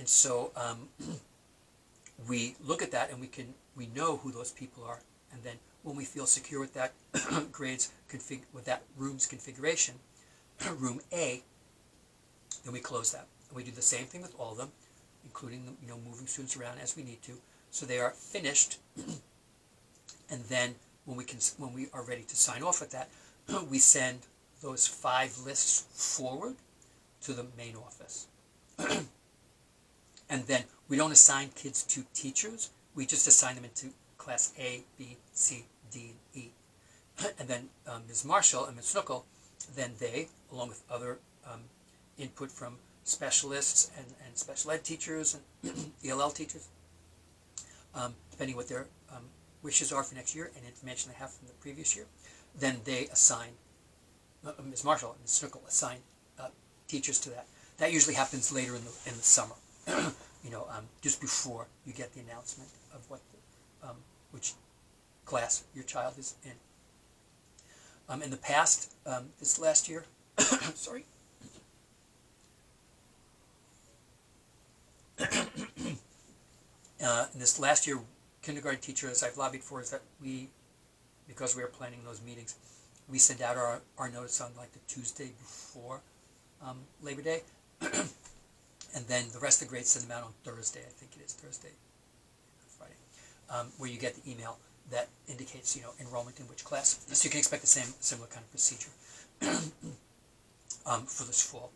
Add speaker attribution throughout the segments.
Speaker 1: And so we look at that and we know who those people are. And then when we feel secure with that with that room's configuration, room A, then we close that. And we do the same thing with all of them, including moving students around as we need to, so they are finished. And then when we are ready to sign off with that, we send those 5 lists forward to the main office. And then we don't assign kids to teachers. We just assign them into class A, B, C, D, and E. And then Ms. Marshall and Ms. Snookle, then they, along with other input from specialists and special ed teachers and ELL teachers, depending what their wishes are for next year and information they have from the previous year, then they assign, Ms. Marshall and Ms. Snookle assign teachers to that. That usually happens later in the summer, just before you get the announcement of what which class your child is in. In the past, this last year, sorry. In this last year, kindergarten teachers I've lobbied for is that because we are planning those meetings, we send out our notice on like the Tuesday before Labor Day, and then the rest of the grades send them out on Thursday. I think it is Thursday, Friday, where you get the email that indicates enrollment in which class. So you can expect the similar kind of procedure for this fall,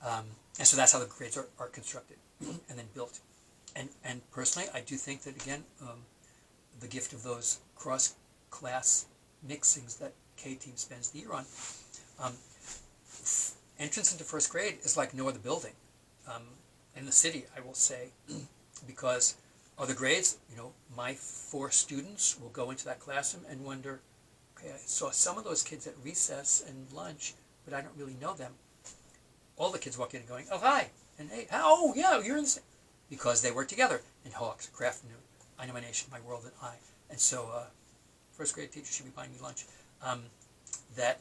Speaker 1: and so that's how the grades are constructed and then built. And personally, I do think that, again, the gift of those cross-class mixings that K-Team spends the year on, entrance into first grade is like no other building in the city, I will say, because other grades, my 4 students will go into that classroom and wonder, okay, I saw some of those kids at recess and lunch, but I don't really know them. All the kids walk in and going, oh, hi, and hey, oh, yeah, you're in the same, because they work together in Hawks, Craft Noon, I Know My Nation, My World, and I. And so first grade teachers should be buying me lunch. That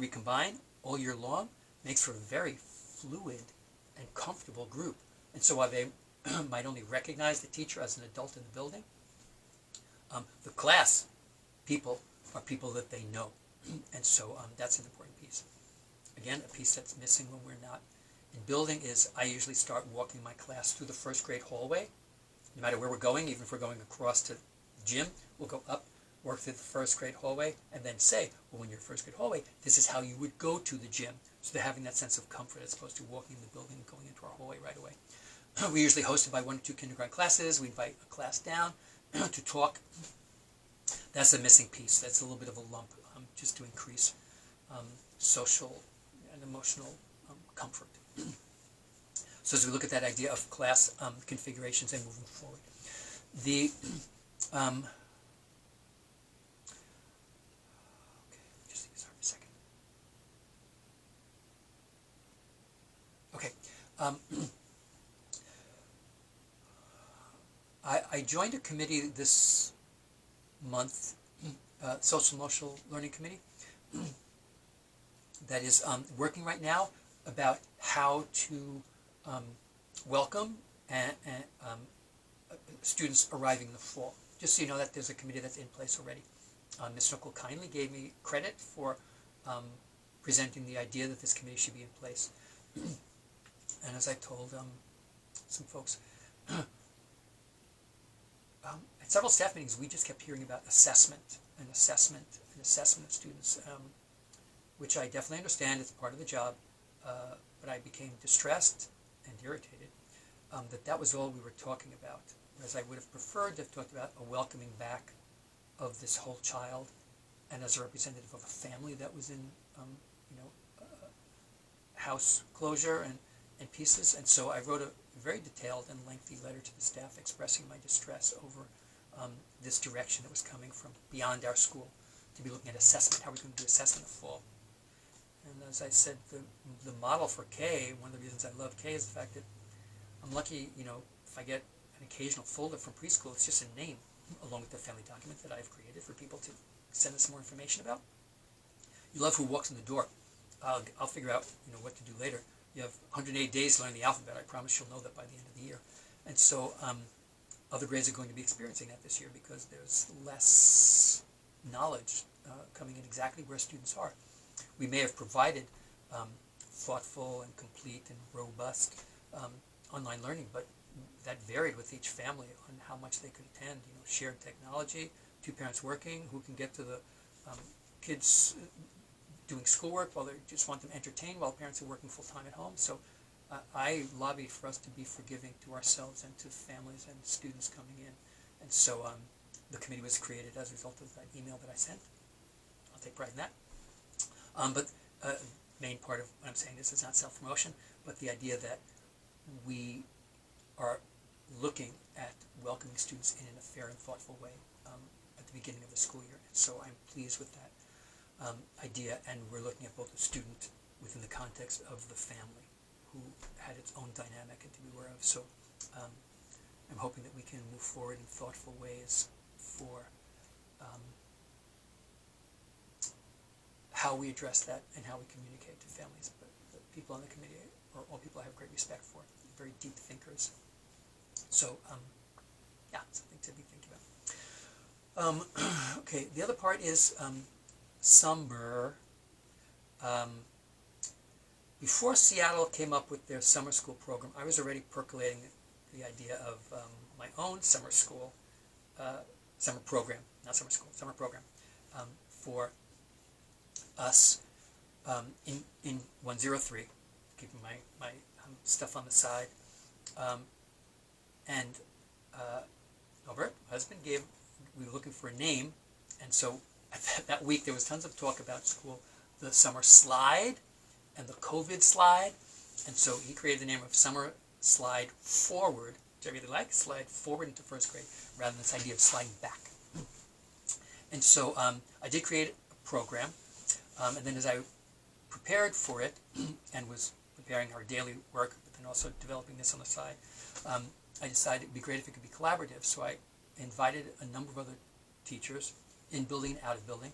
Speaker 1: recombine all year long makes for a very fluid and comfortable group. And so while they might only recognize the teacher as an adult in the building, the class people are people that they know. And so that's an important piece. Again, a piece that's missing when we're not in building is I usually start walking my class through the first grade hallway. No matter where we're going, even if we're going across to the gym, we'll go up, work through the first grade hallway, and then say, well, when you're in first grade hallway, this is how you would go to the gym. So they're having that sense of comfort as opposed to walking in the building and going into our hallway right away. We're usually hosted by 1 or 2 kindergarten classes. We invite a class down to talk. That's a missing piece. That's a little bit of a lump, just to increase social and emotional comfort. So as we look at that idea of class configurations and moving forward, the okay, just think this for a second. Okay, I joined a committee this month, Social Emotional Learning Committee, that is working right now about how to welcome students arriving in the fall. Just so you know that there's a committee that's in place already. Ms. Snookle kindly gave me credit for presenting the idea that this committee should be in place. And as I told some folks, at several staff meetings, we just kept hearing about assessment of students, which I definitely understand. It's part of the job. But I became distressed and irritated that was all we were talking about. Whereas I would have preferred to have talked about a welcoming back of this whole child, and as a representative of a family that was in, house closure and pieces. And so I wrote a very detailed and lengthy letter to the staff expressing my distress over this direction that was coming from beyond our school to be looking at assessment, how we're going to do assessment in the fall. And as I said, the model for K, one of the reasons I love K is the fact that I'm lucky, if I get an occasional folder from preschool, it's just a name along with the family document that I've created for people to send us more information about. You love who walks in the door. I'll figure out, what to do later. You have 108 days to learn the alphabet. I promise you'll know that by the end of the year. And so other grades are going to be experiencing that this year because there's less knowledge coming in exactly where students are. We may have provided thoughtful and complete and robust online learning, but that varied with each family on how much they could attend. You know, shared technology, two parents working, who can get to the kids doing schoolwork while they just want them entertained while parents are working full-time at home. So I lobbied for us to be forgiving to ourselves and to families and students coming in. And so the committee was created as a result of that email that I sent. I'll take pride in that. But main part of what I'm saying, this is not self-promotion, but the idea that we are looking at welcoming students in a fair and thoughtful way at the beginning of the school year. And so I'm pleased with that idea, and we're looking at both the student within the context of the family, who had its own dynamic and to be aware of. So I'm hoping that we can move forward in thoughtful ways for how we address that and how we communicate to families. But the people on the committee are all people I have great respect for, very deep thinkers. So yeah, something to be thinking about. Okay, the other part is summer. Before Seattle came up with their summer school program, I was already percolating the idea of my own summer school, summer program, not summer school, summer program, for us in 103, keeping my stuff on the side. And Albert, my husband, we were looking for a name, and so that week there was tons of talk about school, the summer slide and the COVID slide, and so he created the name of Summer Slide Forward, which I really like, slide forward into first grade, rather than this idea of sliding back. And so I did create a program, and then as I prepared for it and was preparing our daily work, but then also developing this on the side, I decided it would be great if it could be collaborative. So I invited a number of other teachers in building and out of building.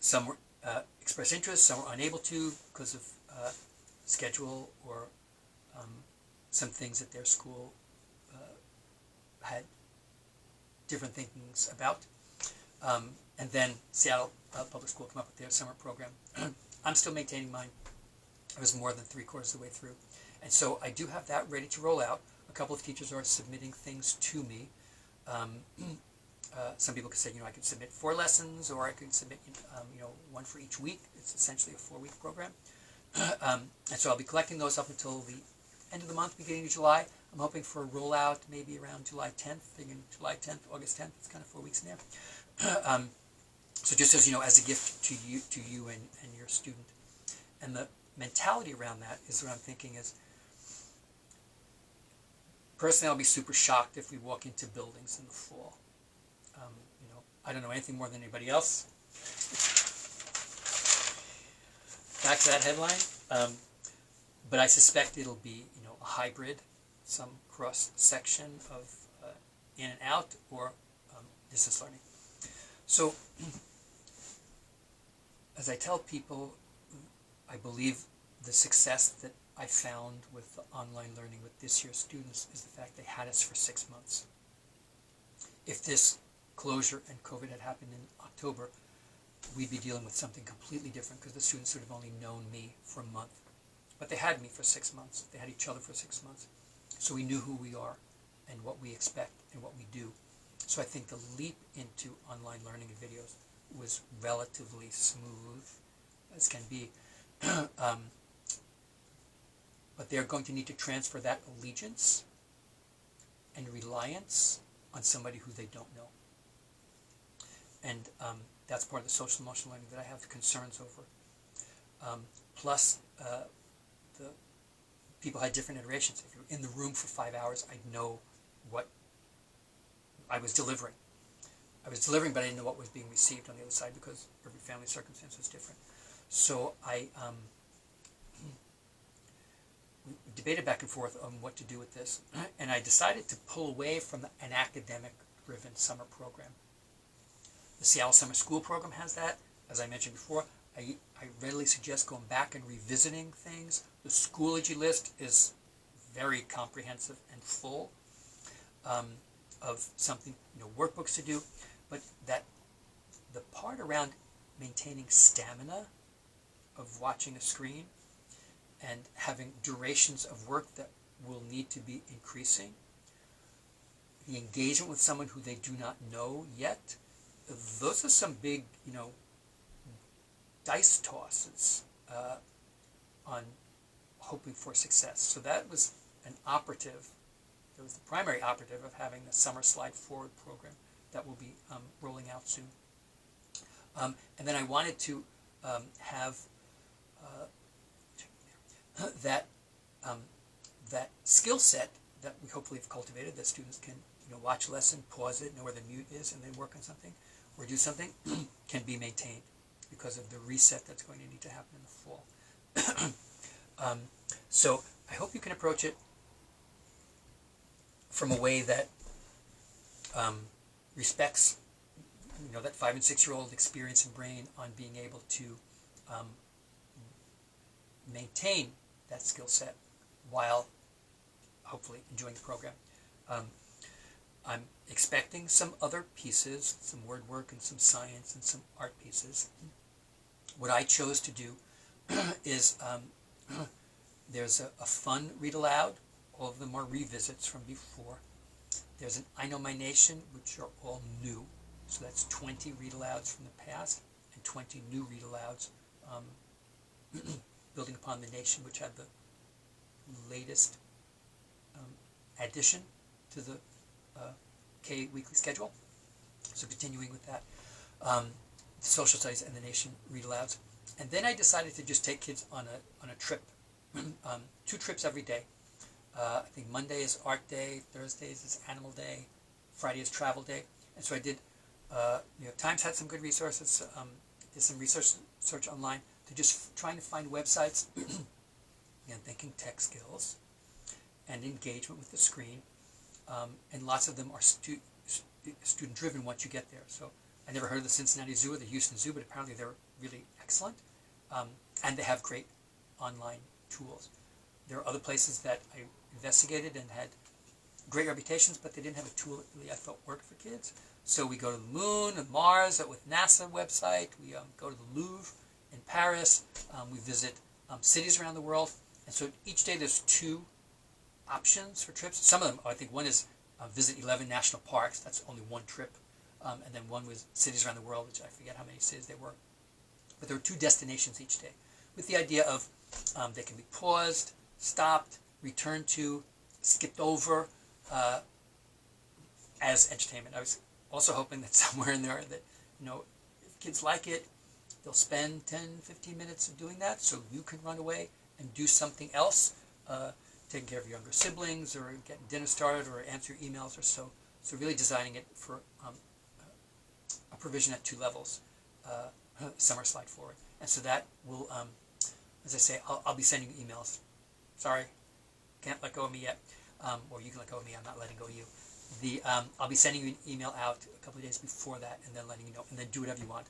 Speaker 1: Some were expressed interest, some were unable to because of schedule or some things at their school had different thinkings about. And then Seattle Public School came up with their summer program. I'm still maintaining mine. I was more than 3/4 of the way through. And so I do have that ready to roll out. A couple of teachers are submitting things to me. Some people could say, I could submit 4 lessons, or I could submit, one for each week. It's essentially a 4-week program. And so I'll be collecting those up until the end of the month, beginning of July. I'm hoping for a rollout maybe around July 10th, thinking July 10th, August 10th. It's kind of 4 weeks in there. So just as as a gift to you and your student. And the mentality around that is what I'm thinking is, personally, I'll be super shocked if we walk into buildings in the fall. I don't know anything more than anybody else. Back to that headline. But I suspect it'll be, a hybrid, some cross section of in and out, or distance learning. So, as I tell people, I believe the success that I found with online learning with this year's students is the fact they had us for 6 months. If this closure and COVID had happened in October, we'd be dealing with something completely different because the students would have only known me for a month. But they had me for 6 months. They had each other for 6 months. So we knew who we are and what we expect and what we do. So I think the leap into online learning and videos was relatively smooth as can be. But they're going to need to transfer that allegiance and reliance on somebody who they don't know. And that's part of the social emotional learning that I have concerns over. Plus, the people had different iterations. If you were in the room for 5 hours, I'd know what I was delivering. I was delivering, but I didn't know what was being received on the other side because every family circumstance was different. So we debated back and forth on what to do with this, and I decided to pull away from an academic-driven summer program. The Seattle Summer School Program has that. As I mentioned before, I readily suggest going back and revisiting things. The Schoology list is very comprehensive and full of something, workbooks to do, but that the part around maintaining stamina of watching a screen and having durations of work that will need to be increasing, the engagement with someone who they do not know yet, those are some big, dice tosses on hoping for success. So that was that was the primary operative of having the Summer Slide Forward program that will be rolling out soon. And then I wanted to have that skill set that we hopefully have cultivated, that students can watch a lesson, pause it, know where the mute is, and then work on something or do something, can be maintained because of the reset that's going to need to happen in the fall. So I hope you can approach it from a way that respects that 5 and 6-year-old experience and brain on being able to maintain that skill set while hopefully enjoying the program. I'm expecting some other pieces, some word work and some science and some art pieces. What I chose to do is there's a fun read aloud. All of them are revisits from before. There's an I Know My Nation, which are all new. So that's 20 read-alouds from the past and 20 new read-alouds building upon the Nation, which had the latest addition to the K weekly schedule. So continuing with that, social studies and the Nation read-alouds. And then I decided to just take kids on a trip, 2 trips every day. I think Monday is Art Day, Thursdays is Animal Day, Friday is Travel Day. And so I did, New York Times had some good resources, did some research online to just trying to find websites, again, thinking tech skills and engagement with the screen. And lots of them are student driven once you get there. So I never heard of the Cincinnati Zoo or the Houston Zoo, but apparently they're really excellent. And they have great online tools. There are other places that I investigated and had great reputations, but they didn't have a tool that really I felt worked for kids. So we go to the moon and Mars with NASA website. We go to the Louvre in Paris. We visit cities around the world. And so each day there's 2 options for trips. Some of them, I think one is visit 11 national parks. That's only 1 trip. And then one was cities around the world, which I forget how many cities they were. But there were 2 destinations each day with the idea of they can be paused, stopped, returned to, skipped over as entertainment. I was also hoping that somewhere in there that, if kids like it, they'll spend 10, 15 minutes of doing that so you can run away and do something else, taking care of your younger siblings or getting dinner started or answer emails or so. So really designing it for a provision at 2 levels, Summer Slide Forward. And so that will, as I say, I'll be sending you emails. Sorry, can't let go of me yet. Or you can let go of me, I'm not letting go of you. I'll be sending you an email out a couple of days before that and then letting you know, and then do whatever you want.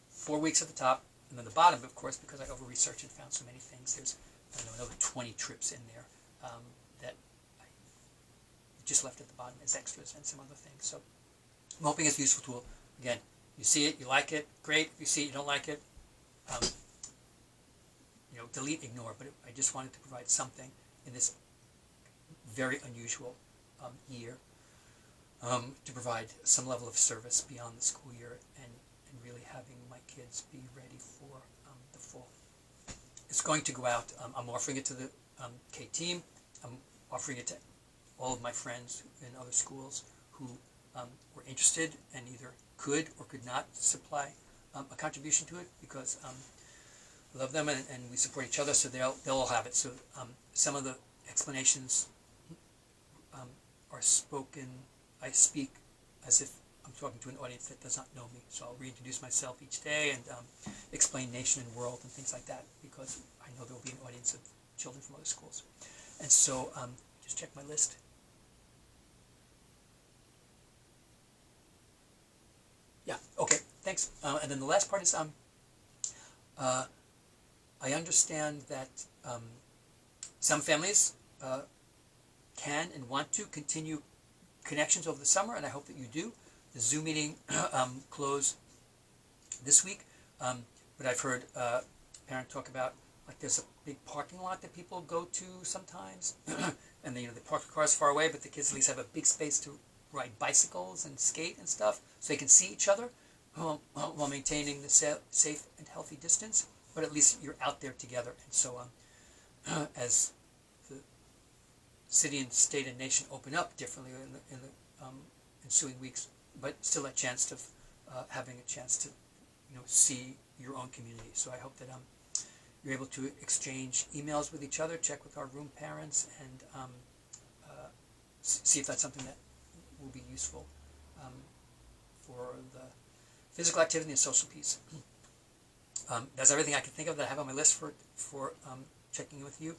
Speaker 1: 4 weeks at the top, and then the bottom, of course, because I over-researched and found so many things, there's another 20 trips in there that I just left at the bottom as extras and some other things. So I'm hoping it's a useful tool. Again, you see it, you like it, great. If you see it, you don't like it, delete, ignore. But I just wanted to provide something in this very unusual year to provide some level of service beyond the school year and really having my kids be ready for the fall. It's going to go out. I'm offering it to the K team. I'm offering it to all of my friends in other schools who were interested and either could or could not supply a contribution to it because I love them and we support each other, so they'll all have it. So some of the explanations are spoken. I speak as if I'm talking to an audience that does not know me. So I'll reintroduce myself each day and explain nation and world and things like that because I know there will be an audience of children from other schools. And so just check my list. Yeah, okay, thanks. And then the last part is I understand that some families can and want to continue connections over the summer, and I hope that you do. The Zoom meeting closed this week, but I've heard parents talk about, like, there's a big parking lot that people go to sometimes, and they park the cars far away, but the kids at least have a big space to ride bicycles and skate and stuff, so they can see each other while maintaining the safe and healthy distance. But at least you're out there together, and so as the city and state and nation open up differently in the ensuing weeks, but still a chance to having a chance to see your own community. So I hope that you're able to exchange emails with each other, check with our room parents, and see if that's something that will be useful for the physical activity and social piece. That's everything I can think of that I have on my list for checking in with you.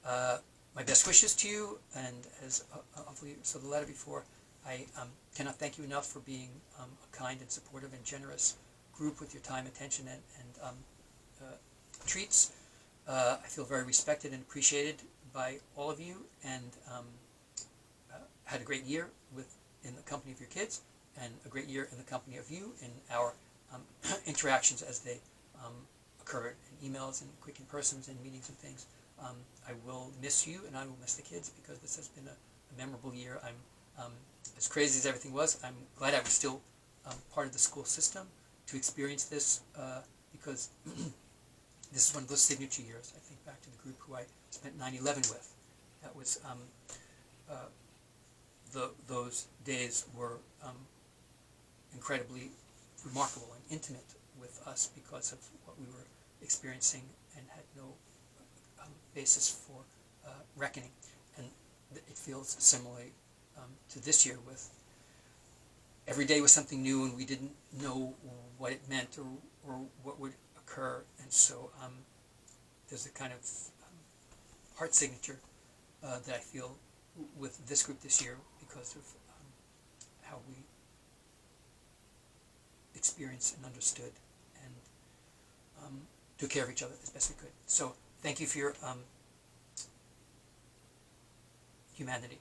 Speaker 1: My best wishes to you, and as hopefully you saw the letter before, I cannot thank you enough for being a kind and supportive and generous group with your time, attention, and treats. I feel very respected and appreciated by all of you, and had a great year in the company of your kids, and a great year in the company of you in our interactions as they occurred in emails and quick in-persons and meetings and things. I will miss you, and I will miss the kids, because this has been a memorable year. I'm as crazy as everything was, I'm glad I was still part of the school system to experience this, because this is one of those signature years. I think back to the group who I spent 9/11 with. That was those days were incredibly remarkable and intimate with us because of what we were experiencing and had no basis for reckoning. And it feels similarly to this year, with every day was something new, and we didn't know what it meant or what would occur. And so there's a kind of heart signature that I feel with this group this year, because of how we experienced and understood and took care of each other as best we could. So thank you for your humanity.